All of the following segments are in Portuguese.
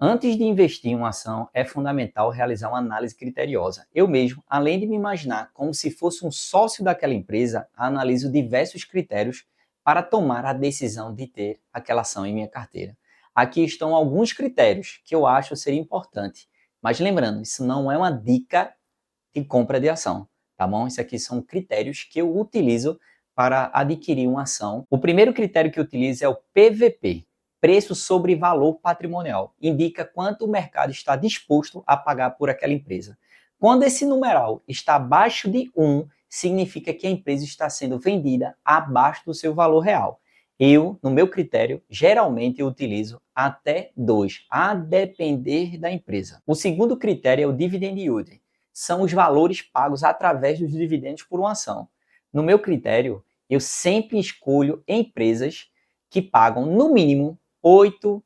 Antes de investir em uma ação, é fundamental realizar uma análise criteriosa. Eu mesmo, além de me imaginar como se fosse um sócio daquela empresa, analiso diversos critérios para tomar a decisão de ter aquela ação em minha carteira. Aqui estão alguns critérios que eu acho ser importante. Mas lembrando, isso não é uma dica de compra de ação, tá bom? Isso aqui são critérios que eu utilizo para adquirir uma ação. O primeiro critério que eu utilizo é o PVP, preço sobre valor patrimonial. Indica quanto o mercado está disposto a pagar por aquela empresa. Quando esse numeral está abaixo de 1, significa que a empresa está sendo vendida abaixo do seu valor real. Eu, no meu critério, geralmente eu utilizo até 2, a depender da empresa. O segundo critério é o dividend yield. São os valores pagos através dos dividendos por uma ação. No meu critério, eu sempre escolho empresas que pagam no mínimo 8%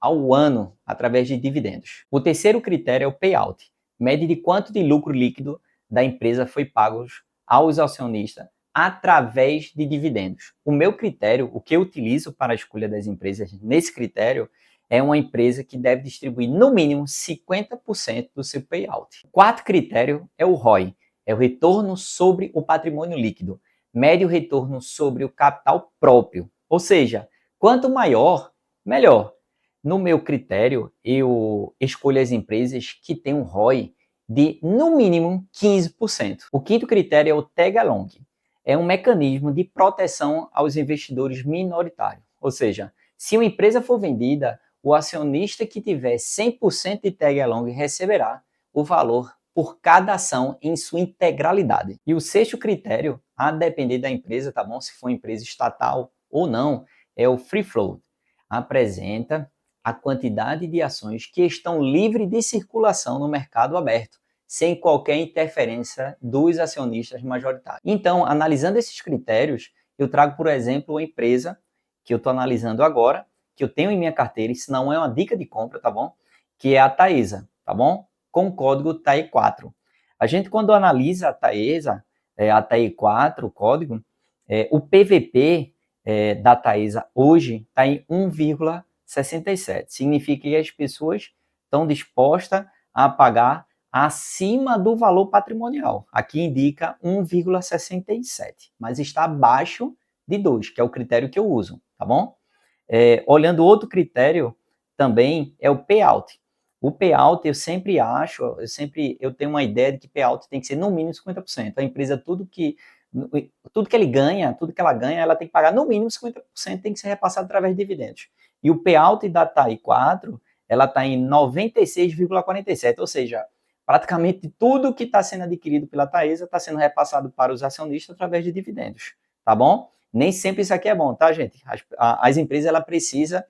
ao ano através de dividendos. O terceiro critério é o payout, mede de quanto de lucro líquido da empresa foi pago aos acionistas através de dividendos. O meu critério, o que eu utilizo para a escolha das empresas nesse critério, é uma empresa que deve distribuir no mínimo 50% do seu payout. O quarto critério é o ROI, é o retorno sobre o patrimônio líquido, mede o retorno sobre o capital próprio, ou seja, quanto maior, melhor. No meu critério, eu escolho as empresas que têm um ROI de, no mínimo, 15%. O quinto critério é o tag along. É um mecanismo de proteção aos investidores minoritários. Ou seja, se uma empresa for vendida, o acionista que tiver 100% de tag along receberá o valor por cada ação em sua integralidade. E o sexto critério, a depender da empresa, tá bom? Se for uma empresa estatal ou não, é o free float. Apresenta a quantidade de ações que estão livres de circulação no mercado aberto, sem qualquer interferência dos acionistas majoritários. Então, analisando esses critérios, eu trago, por exemplo, uma empresa que eu estou analisando agora, que eu tenho em minha carteira, isso não é uma dica de compra, tá bom? Que é a Taesa, tá bom? Com o código TAE4. A gente, quando analisa a Taesa, a TAE4, o código, o PVP da Taesa hoje está em 1,67. Significa que as pessoas estão dispostas a pagar acima do valor patrimonial. Aqui indica 1,67, mas está abaixo de 2, que é o critério que eu uso, tá bom? Olhando outro critério também é o payout. O payout eu sempre acho, eu tenho uma ideia de que payout tem que ser no mínimo 50%. A empresa, tudo que ele ganha, tudo que ela ganha, ela tem que pagar no mínimo 50%, tem que ser repassado através de dividendos. E o payout da TAE4, ela está em 96,47, ou seja, praticamente tudo que está sendo adquirido pela Taesa está sendo repassado para os acionistas através de dividendos, tá bom? Nem sempre isso aqui é bom, tá, gente? As empresas, ela precisa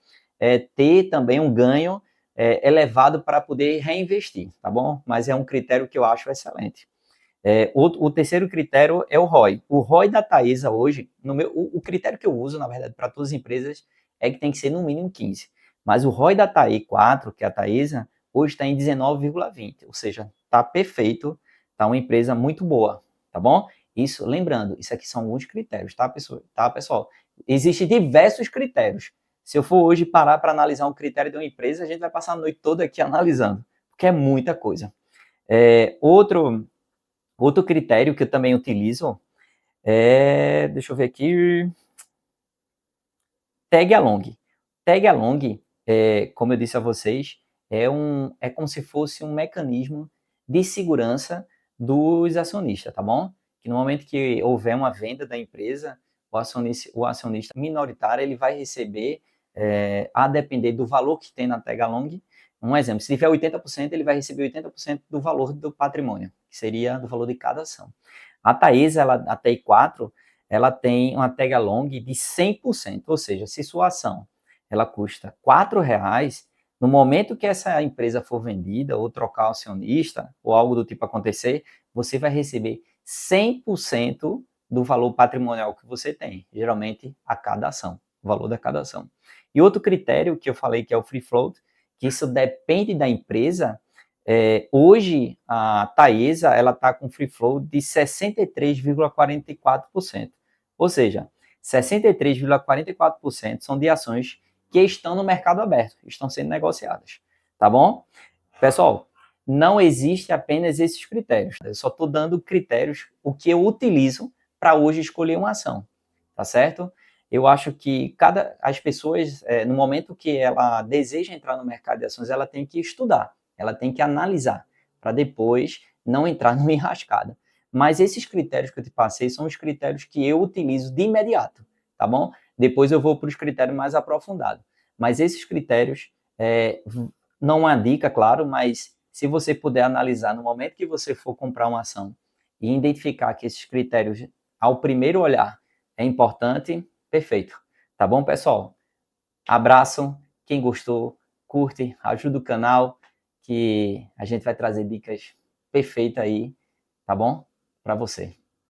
ter também um ganho elevado para poder reinvestir, tá bom? Mas é um critério que eu acho excelente. O terceiro critério é o ROI. O ROI da Taesa hoje, o critério que eu uso, na verdade, para todas as empresas, é que tem que ser no mínimo 15. Mas o ROI da TAE4, que é a Taesa, hoje está em 19,20. Ou seja, está perfeito, está uma empresa muito boa, tá bom? Isso, lembrando, isso aqui são alguns critérios, tá, pessoal? Existem diversos critérios. Se eu for hoje parar para analisar um critério de uma empresa, a gente vai passar a noite toda aqui analisando, porque é muita coisa. Outro critério que eu também utilizo deixa eu ver aqui, tag along. Tag along, como eu disse a vocês, é como se fosse um mecanismo de segurança dos acionistas, tá bom? Que no momento que houver uma venda da empresa, o acionista minoritário ele vai receber, a depender do valor que tem na tag along. Um exemplo, se tiver 80%, ele vai receber 80% do valor do patrimônio, que seria do valor de cada ação. A Taesa, a TAE4, ela tem uma tag along de 100%, ou seja, se sua ação ela custa R$4, no momento que essa empresa for vendida ou trocar o acionista ou algo do tipo acontecer, você vai receber 100% do valor patrimonial que você tem, geralmente a cada ação, o valor da cada ação. E outro critério que eu falei que é o free float, que isso depende da empresa. Hoje a Taesa ela está com free float de 63,44%, ou seja, 63,44% são de ações que estão no mercado aberto, estão sendo negociadas, tá bom? Pessoal, não existe apenas esses critérios. Eu só estou dando critérios, o que eu utilizo para hoje escolher uma ação, tá certo? Eu acho que as pessoas, no momento que ela deseja entrar no mercado de ações, ela tem que estudar, ela tem que analisar, para depois não entrar numa enrascada. Mas esses critérios que eu te passei são os critérios que eu utilizo de imediato, tá bom? Depois eu vou para os critérios mais aprofundados. Mas esses critérios, não uma dica, claro, mas se você puder analisar no momento que você for comprar uma ação e identificar que esses critérios, ao primeiro olhar, é importante, perfeito. Tá bom, pessoal? Abraço. Quem gostou, curte, ajuda o canal, que a gente vai trazer dicas perfeitas aí, tá bom? Para você.